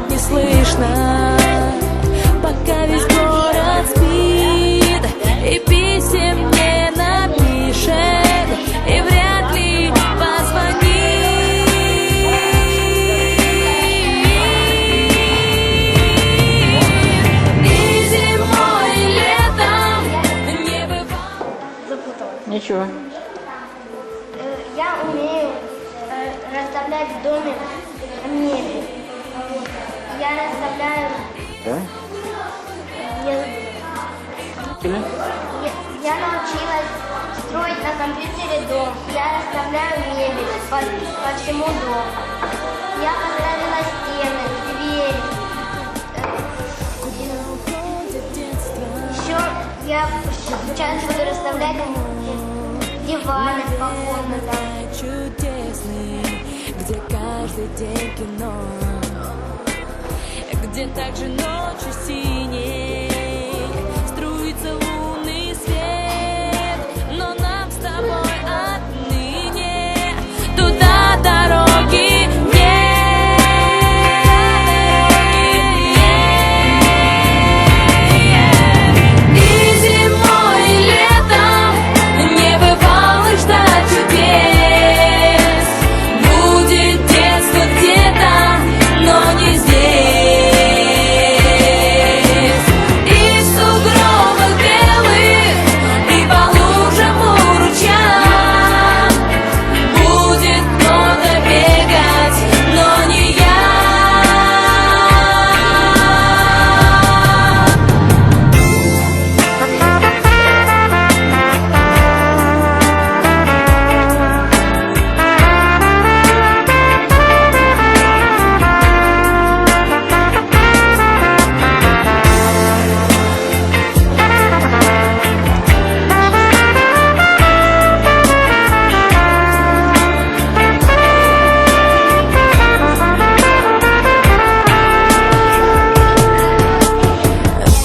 будет не слышно, пока весь город спит и писем не напишет, и вряд ли позвонит. И зимой, и летом не бывает. Ничего. Я умею расставлять в доме мебель. Я расставляю... Да? Я научилась строить на компьютере дом. Я расставляю мебель по всему дому. Я поставила стены, двери. Еще я сейчас буду расставлять диваны по комнатам. Чудесный, где каждый день кино, где также ночью синей струится лунный свет, но нам с тобой отныне туда дороги нет. И зимой, и летом не бывало ждать чудес. Будет детство где-то, но не здесь. И в сугробах белых, и по лужам у ручья будет кто-то бегать, но не я.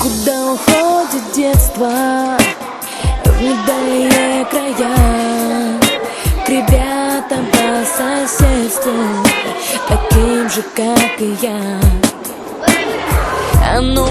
Куда уходит детство в недальние края, к ребятам по соседству, таким же, как и я. Оно